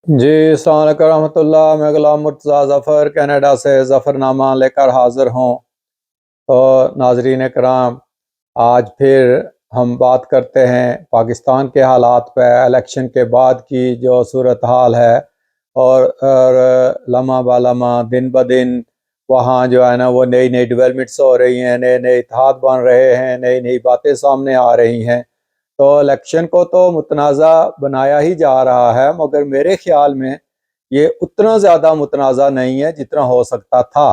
جی السلام علیکم رحمۃ اللہ، میں غلام مرتضیٰ ظفر کینیڈا سے ظفر نامہ لے کر حاضر ہوں۔ اور ناظرین کرام، آج پھر ہم بات کرتے ہیں پاکستان کے حالات پہ، الیکشن کے بعد کی جو صورتحال ہے اور لمحہ بہ لمحہ دن بدن وہاں جو ہے نا وہ نئی نئی ڈیولپمنٹس ہو رہی ہیں، نئے نئے اتحاد بن رہے ہیں، نئی نئی باتیں سامنے آ رہی ہیں۔ تو الیکشن کو تو متنازع بنایا ہی جا رہا ہے، مگر میرے خیال میں یہ اتنا زیادہ متنازع نہیں ہے جتنا ہو سکتا تھا۔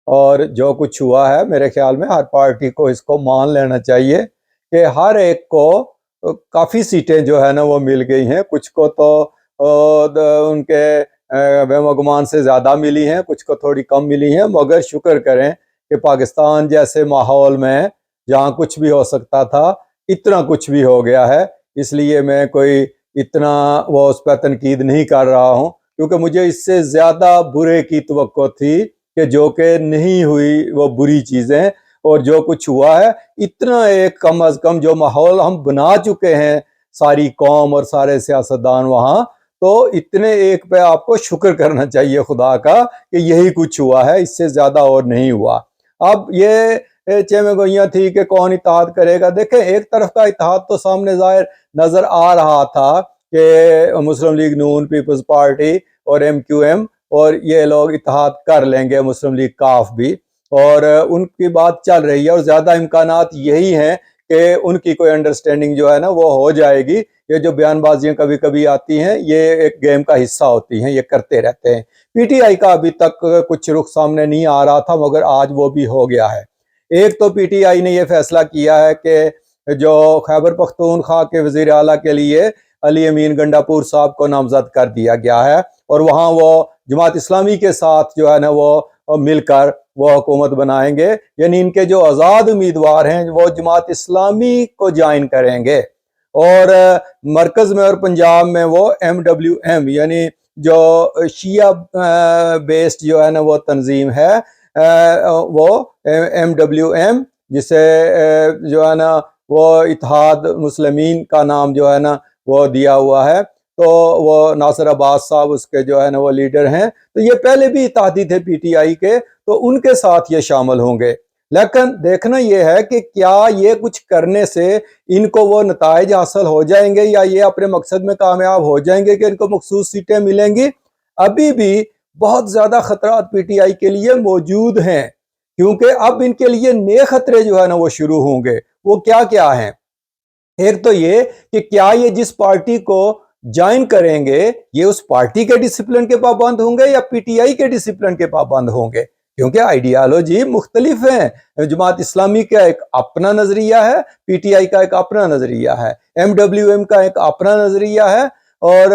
اور جو کچھ ہوا ہے میرے خیال میں ہر پارٹی کو اس کو مان لینا چاہیے کہ ہر ایک کو کافی سیٹیں جو ہے نا وہ مل گئی ہیں، کچھ کو تو ان کے وہم و گمان سے زیادہ ملی ہیں، کچھ کو تھوڑی کم ملی ہیں، مگر شکر کریں کہ پاکستان جیسے ماحول میں جہاں کچھ بھی ہو سکتا تھا اتنا کچھ بھی ہو گیا ہے۔ اس لیے میں کوئی اتنا وہ اس پہ تنقید نہیں کر رہا ہوں، کیونکہ مجھے اس سے زیادہ برے کی توقع تھی کہ جو کہ نہیں ہوئی وہ بری چیزیں، اور جو کچھ ہوا ہے اتنا ایک کم از کم جو ماحول ہم بنا چکے ہیں ساری قوم اور سارے سیاستدان وہاں، تو اتنے ایک پہ آپ کو شکر کرنا چاہیے خدا کا کہ یہی کچھ ہوا ہے، اس سے زیادہ اور نہیں ہوا۔ اب یہ چیمے گوئیاں تھی کہ کون اتحاد کرے گا۔ دیکھیں ایک طرف کا اتحاد تو سامنے ظاہر نظر آ رہا تھا کہ مسلم لیگ نون، پیپلز پارٹی اور ایم کیو ایم اور یہ لوگ اتحاد کر لیں گے، مسلم لیگ کاف بھی، اور ان کی بات چل رہی ہے، اور زیادہ امکانات یہی ہیں کہ ان کی کوئی انڈرسٹینڈنگ جو ہے نا وہ ہو جائے گی۔ یہ جو بیان بازیاں کبھی کبھی آتی ہیں یہ ایک گیم کا حصہ ہوتی ہیں، یہ کرتے رہتے ہیں۔ پی ٹی آئی کا ابھی تک کچھ رخ سامنے نہیں آ رہا تھا، مگر آج وہ بھی ہو گیا ہے۔ ایک تو پی ٹی آئی نے یہ فیصلہ کیا ہے کہ جو خیبر پختونخوا کے وزیر اعلیٰ کے لیے علی امین گنڈاپور صاحب کو نامزد کر دیا گیا ہے، اور وہاں وہ جماعت اسلامی کے ساتھ جو ہے نا وہ مل کر وہ حکومت بنائیں گے، یعنی ان کے جو آزاد امیدوار ہیں وہ جماعت اسلامی کو جوائن کریں گے، اور مرکز میں اور پنجاب میں وہ ایم ڈبلیو ایم یعنی جو شیعہ بیسڈ جو ہے نا وہ تنظیم ہے، وہ ایم ڈبلیو ایم، جسے جو ہے نا وہ اتحاد مسلمین کا نام جو ہے نا وہ دیا ہوا ہے، تو وہ ناصر عباس صاحب اس کے جو ہے نا وہ لیڈر ہیں، تو یہ پہلے بھی اتحادی تھے پی ٹی آئی کے، تو ان کے ساتھ یہ شامل ہوں گے۔ لیکن دیکھنا یہ ہے کہ کیا یہ کچھ کرنے سے ان کو وہ نتائج حاصل ہو جائیں گے، یا یہ اپنے مقصد میں کامیاب ہو جائیں گے کہ ان کو مخصوص سیٹیں ملیں گی۔ ابھی بھی بہت زیادہ خطرات پی ٹی آئی کے لیے موجود ہیں، کیونکہ اب ان کے لیے نئے خطرے جو ہے نا وہ شروع ہوں گے۔ وہ کیا کیا ہیں؟ ایک تو یہ کہ کیا یہ جس پارٹی کو جوائن کریں گے یہ اس پارٹی کے ڈسپلن کے پابند ہوں گے یا پی ٹی آئی کے ڈسپلن کے پابند ہوں گے، کیونکہ آئیڈیالوجی مختلف ہیں۔ جماعت اسلامی کا ایک اپنا نظریہ ہے، پی ٹی آئی کا ایک اپنا نظریہ ہے، ایم ڈبلیو ایم کا ایک اپنا نظریہ ہے، اور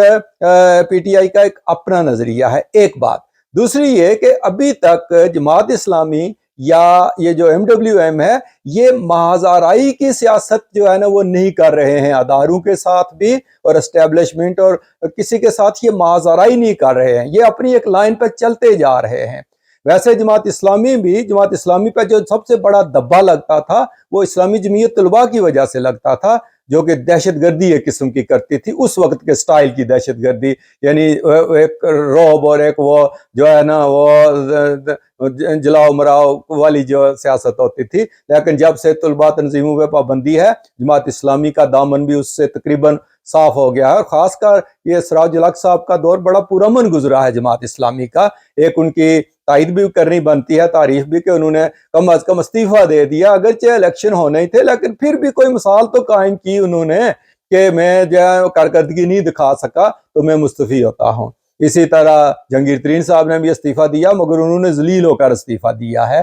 پی ٹی آئی کا ایک اپنا نظریہ ہے۔ ایک بات دوسری یہ کہ ابھی تک جماعت اسلامی یا یہ جو ایم ڈبلیو ایم ہے یہ محض آرائی کی سیاست جو ہے نا وہ نہیں کر رہے ہیں، اداروں کے ساتھ بھی اور اسٹیبلشمنٹ اور کسی کے ساتھ یہ محض آرائی نہیں کر رہے ہیں، یہ اپنی ایک لائن پہ چلتے جا رہے ہیں۔ ویسے جماعت اسلامی پہ جو سب سے بڑا دبا لگتا تھا وہ اسلامی جمعیت طلباء کی وجہ سے لگتا تھا، جو کہ دہشت گردی ایک قسم کی کرتی تھی، اس وقت کے سٹائل کی دہشت گردی، یعنی ایک رعب اور ایک وہ جو ہے نا وہ جلاؤ مراؤ والی جو سیاست ہوتی تھی۔ لیکن جب سے طلباء تنظیموں پہ پابندی ہے، جماعت اسلامی کا دامن بھی اس سے تقریباً صاف ہو گیا ہے، اور خاص کر یہ سراج الحق صاحب کا دور بڑا پرامن گزرا ہے جماعت اسلامی کا۔ ایک ان کی تائید بھی کرنی بنتی ہے، تعریف بھی، کہ انہوں نے کم از کم استعفیٰ دے دیا، اگرچہ الیکشن ہونے ہی تھے لیکن پھر بھی کوئی مثال تو قائم کی انہوں نے کہ میں جو کارکردگی نہیں دکھا سکا تو میں مستعفی ہوتا ہوں۔ اسی طرح جہانگیر ترین صاحب نے بھی استعفیٰ دیا، مگر انہوں نے ذلیل ہو کر استعفیٰ دیا ہے۔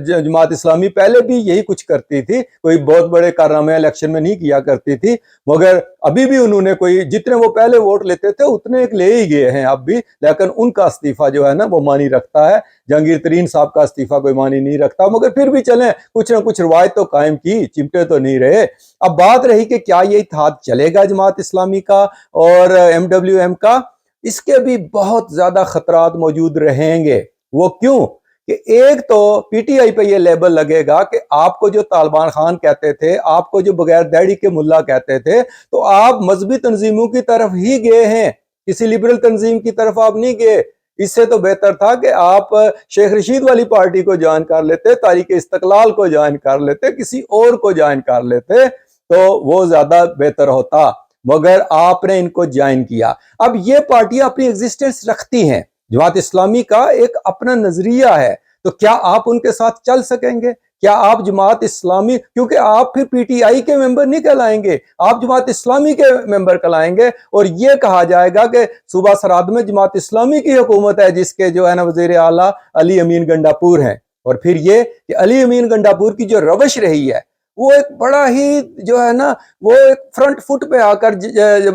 جماعت اسلامی پہلے بھی یہی کچھ کرتی تھی، کوئی بہت بڑے کارنامے الیکشن میں نہیں کیا کرتی تھی، مگر ابھی بھی انہوں نے کوئی جتنے وہ پہلے ووٹ لیتے تھے اتنے ایک لے ہی گئے ہیں اب بھی، لیکن ان کا استعفیٰ جو ہے نا وہ معنی رکھتا ہے۔ جہانگیر ترین صاحب کا استعفیٰ کوئی معنی نہیں رکھتا، مگر پھر بھی چلیں کچھ نہ کچھ روایت تو قائم کی، چمٹے تو نہیں رہے۔ اب بات رہی کہ کیا یہ اتحاد چلے گا جماعت اسلامی کا اور ایم ڈبلیو ایم کا؟ اس کے بھی بہت زیادہ خطرات موجود رہیں گے۔ وہ کیوں؟ کہ ایک تو پی ٹی آئی پہ یہ لیبل لگے گا کہ آپ کو جو طالبان خان کہتے تھے، آپ کو جو بغیر داڑھی کے ملا کہتے تھے، تو آپ مذہبی تنظیموں کی طرف ہی گئے ہیں، کسی لبرل تنظیم کی طرف آپ نہیں گئے. اس سے تو بہتر تھا کہ آپ شیخ رشید والی پارٹی کو جوائن کر لیتے, تحریک استقلال کو جوائن کر لیتے, کسی اور کو جوائن کر لیتے تو وہ زیادہ بہتر ہوتا, مگر آپ نے ان کو جوائن کیا. اب یہ پارٹیاں اپنی ایگزسٹنس رکھتی ہیں, جماعت اسلامی کا ایک اپنا نظریہ ہے, تو کیا آپ ان کے ساتھ چل سکیں گے؟ کیا آپ جماعت اسلامی, کیونکہ آپ پھر پی ٹی آئی کے ممبر نہیں کہلائیں گے, آپ جماعت اسلامی کے ممبر کہلائیں گے, اور یہ کہا جائے گا کہ صوبہ سرحد میں جماعت اسلامی کی حکومت ہے جس کے جو ہے نا وزیر اعلیٰ علی امین گنڈاپور ہیں. اور پھر یہ کہ علی امین گنڈاپور کی جو روش رہی ہے وہ ایک بڑا ہی جو ہے نا وہ ایک فرنٹ فٹ پہ آ کر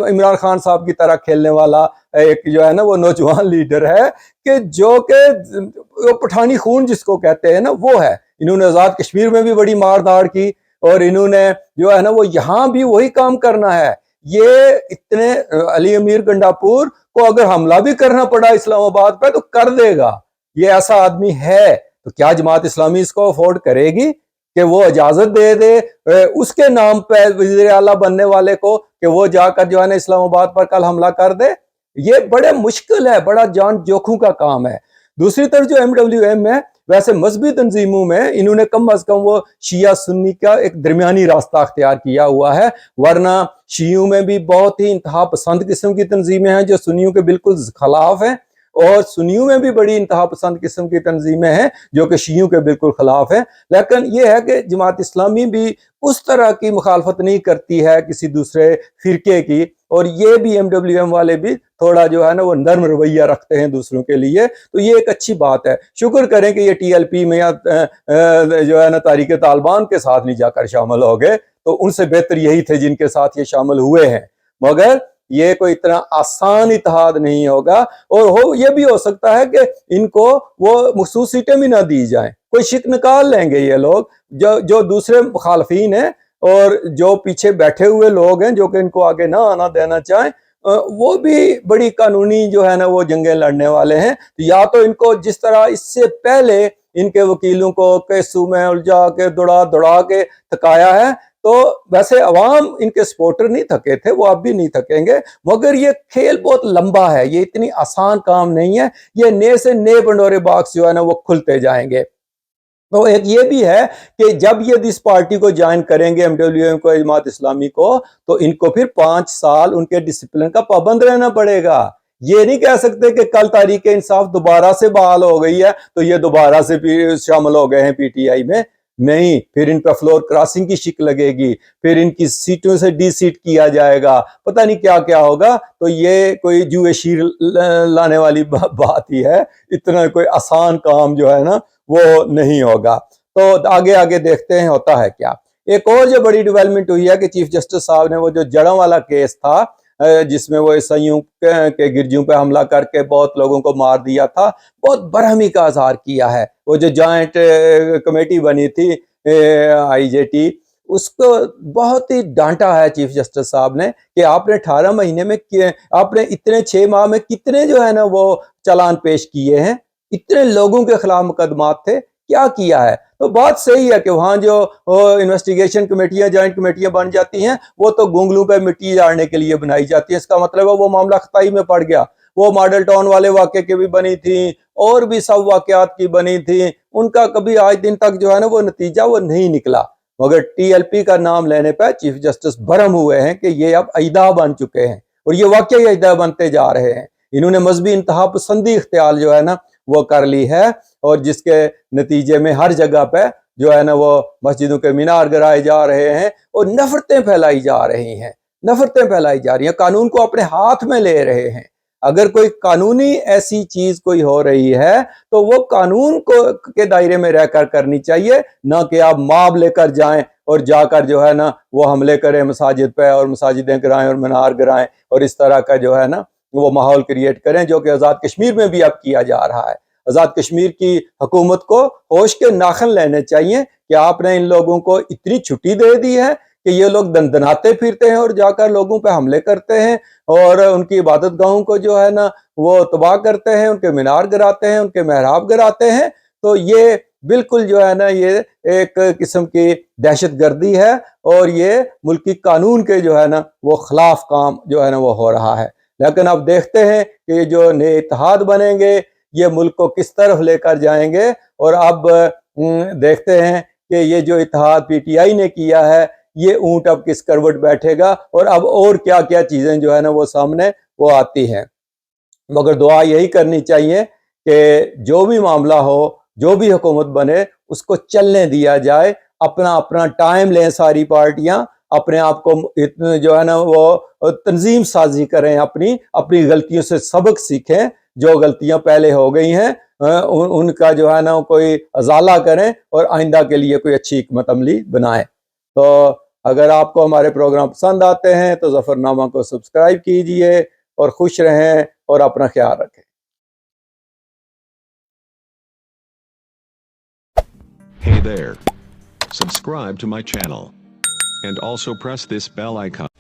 عمران خان صاحب کی طرح کھیلنے والا ایک جو ہے نا وہ نوجوان لیڈر ہے کہ جو کہ پٹھانی خون جس کو کہتے ہیں نا وہ ہے. انہوں نے آزاد کشمیر میں بھی بڑی مار داڑ کی, اور انہوں نے جو ہے نا وہ یہاں بھی وہی کام کرنا ہے. یہ اتنے علی امیر گنڈاپور کو اگر حملہ بھی کرنا پڑا اسلام آباد پہ تو کر دے گا, یہ ایسا آدمی ہے. تو کیا جماعت اسلامی اس کو افورڈ کرے گی کہ وہ اجازت دے دے اس کے نام پہ وزیر اعلیٰ بننے والے کو کہ وہ جا کر جو ہے نا اسلام آباد پر کل حملہ کر دے؟ یہ بڑے مشکل ہے, بڑا جان جوکھوں کا کام ہے. دوسری طرف جو MWM ہے, ویسے مذہبی تنظیموں میں انہوں نے کم از کم وہ شیعہ سنی کا ایک درمیانی راستہ اختیار کیا ہوا ہے, ورنہ شیعوں میں بھی بہت ہی انتہا پسند قسم کی تنظیمیں ہیں جو سنیوں کے بالکل خلاف ہیں, اور سنیوں میں بھی بڑی انتہا پسند قسم کی تنظیمیں ہیں جو کہ شیعوں کے بالکل خلاف ہیں. لیکن یہ ہے کہ جماعت اسلامی بھی اس طرح کی مخالفت نہیں کرتی ہے کسی دوسرے فرقے کی, اور یہ بھی MWM والے بھی تھوڑا جو ہے نا وہ نرم رویہ رکھتے ہیں دوسروں کے لیے, تو یہ ایک اچھی بات ہے. شکر کریں کہ یہ TLP میں یا جو ہے نا تحریک طالبان کے ساتھ نہیں جا کر شامل ہو گئے, تو ان سے بہتر یہی تھے جن کے ساتھ یہ شامل ہوئے ہیں. مگر یہ کوئی اتنا آسان اتحاد نہیں ہوگا, اور یہ بھی ہو سکتا ہے کہ ان کو وہ مخصوص سیٹیں بھی نہ دی جائیں, کوئی شک نکال لیں گے یہ لوگ جو دوسرے مخالفین ہیں اور جو پیچھے بیٹھے ہوئے لوگ ہیں جو کہ ان کو آگے نہ آنا دینا چاہیں, وہ بھی بڑی قانونی جو ہے نا وہ جنگیں لڑنے والے ہیں. یا تو ان کو جس طرح اس سے پہلے ان کے وکیلوں کو کیسوں میں الجھا کے دوڑا کے تھکایا ہے, تو ویسے عوام ان کے سپورٹر نہیں تھکے تھے, وہ اب بھی نہیں تھکیں گے, مگر یہ کھیل بہت لمبا ہے, یہ اتنی آسان کام نہیں ہے, یہ نئے سے نئے پنڈورے باکس جو ہے نا وہ کھلتے جائیں گے. تو ایک یہ بھی ہے کہ جب یہ اس پارٹی کو جوائن کریں گے MWM کو, جماعت اسلامی کو, تو ان کو پھر 5 سال ان کے ڈسپلن کا پابند رہنا پڑے گا. یہ نہیں کہہ سکتے کہ کل تحریک انصاف دوبارہ سے بحال ہو گئی ہے تو یہ دوبارہ سے شامل ہو گئے ہیں PTI میں. نہیں, پھر ان پہ فلور کراسنگ کی شک لگے گی, پھر ان کی سیٹوں سے ڈی سیٹ کیا جائے گا, پتہ نہیں کیا کیا ہوگا. تو یہ کوئی جوئے شیر لانے والی بات ہی ہے, اتنا کوئی آسان کام جو ہے نا وہ نہیں ہوگا. تو آگے آگے دیکھتے ہیں ہوتا ہے کیا. ایک اور جو بڑی ڈیولپمنٹ ہوئی ہے کہ چیف جسٹس صاحب نے وہ جو جڑوں والا کیس تھا جس میں وہ عیسائیوں کے گرجوں پہ حملہ کر کے بہت لوگوں کو مار دیا تھا, بہت برہمی کا اظہار کیا ہے. وہ جو جوائنٹ کمیٹی بنی تھی IJT, اس کو بہت ہی ڈانٹا ہے چیف جسٹس صاحب نے کہ آپ نے 18 مہینے میں آپ نے اتنے 6 ماہ میں کتنے جو ہے نا وہ چالان پیش کیے ہیں, اتنے لوگوں کے خلاف مقدمات تھے, کیا کیا ہے. تو بات صحیح ہے کہ وہاں جو انویسٹیگیشن کمیٹیاں جوائنٹ کمیٹیاں بن جاتی ہیں وہ تو گونگلوں پہ مٹی جاڑنے کے لیے بنائی جاتی ہیں. اس کا مطلب ہے وہ معاملہ خطائی میں پڑ گیا. وہ ماڈل ٹاؤن والے واقعے کی بھی بنی تھیں اور بھی سب واقعات کی بنی تھیں, ان کا کبھی آج دن تک جو ہے نا وہ نتیجہ وہ نہیں نکلا. مگر TLP کا نام لینے پہ چیف جسٹس برہم ہوئے ہیں کہ یہ اب اعداء بن چکے ہیں, اور یہ واقعی اعداء بنتے جا رہے ہیں. انہوں نے مذہبی انتہا پسندی اختیار جو ہے نا وہ کر لی ہے, اور جس کے نتیجے میں ہر جگہ پہ جو ہے نا وہ مسجدوں کے مینار گرائے جا رہے ہیں اور نفرتیں پھیلائی جا رہی ہیں, نفرتیں پھیلائی جا رہی ہیں, قانون کو اپنے ہاتھ میں لے رہے ہیں. اگر کوئی قانونی ایسی چیز کوئی ہو رہی ہے تو وہ قانون کے دائرے میں رہ کر کرنی چاہیے, نہ کہ آپ ماب لے کر جائیں اور جا کر جو ہے نا وہ حملے کریں مساجد پہ اور مساجدیں گرائیں اور مینار گرائیں اور اس طرح کا جو ہے نا وہ ماحول کریٹ کریں, جو کہ آزاد کشمیر میں بھی اب کیا جا رہا ہے. آزاد کشمیر کی حکومت کو ہوش کے ناخن لینے چاہیے کہ آپ نے ان لوگوں کو اتنی چھٹی دے دی ہے کہ یہ لوگ دندناتے پھرتے ہیں اور جا کر لوگوں پہ حملے کرتے ہیں اور ان کی عبادت گاہوں کو جو ہے نا وہ تباہ کرتے ہیں, ان کے مینار گراتے ہیں, ان کے محراب گراتے ہیں. تو یہ بالکل جو ہے نا یہ ایک قسم کی دہشت گردی ہے, اور یہ ملکی قانون کے جو ہے نا وہ خلاف کام جو ہے نا وہ ہو رہا ہے. لیکن اب دیکھتے ہیں کہ یہ جو نئے اتحاد بنیں گے یہ ملک کو کس طرف لے کر جائیں گے، اور اب دیکھتے ہیں کہ یہ جو اتحاد پی ٹی آئی نے کیا ہے یہ اونٹ اب کس کروٹ بیٹھے گا، اور اب اور کیا کیا چیزیں جو ہے نا وہ سامنے وہ آتی ہیں۔ مگر دعا یہی کرنی چاہیے کہ جو بھی معاملہ ہو، جو بھی حکومت بنے، اس کو چلنے دیا جائے، اپنا اپنا ٹائم لیں ساری پارٹیاں، اپنے آپ کو جو ہے نا وہ تنظیم سازی کریں، اپنی غلطیوں سے سبق سیکھیں، جو غلطیاں پہلے ہو گئی ہیں ان کا جو ہے نا کوئی ازالہ کریں اور آئندہ کے لیے کوئی اچھی حکمت عملی بنائیں۔ تو اگر آپ کو ہمارے پروگرام پسند آتے ہیں تو ظفر نامہ کو سبسکرائب کیجئے، اور خوش رہیں اور اپنا خیال رکھیں۔ Hey there. Subscribe to my channel. And also press this bell icon.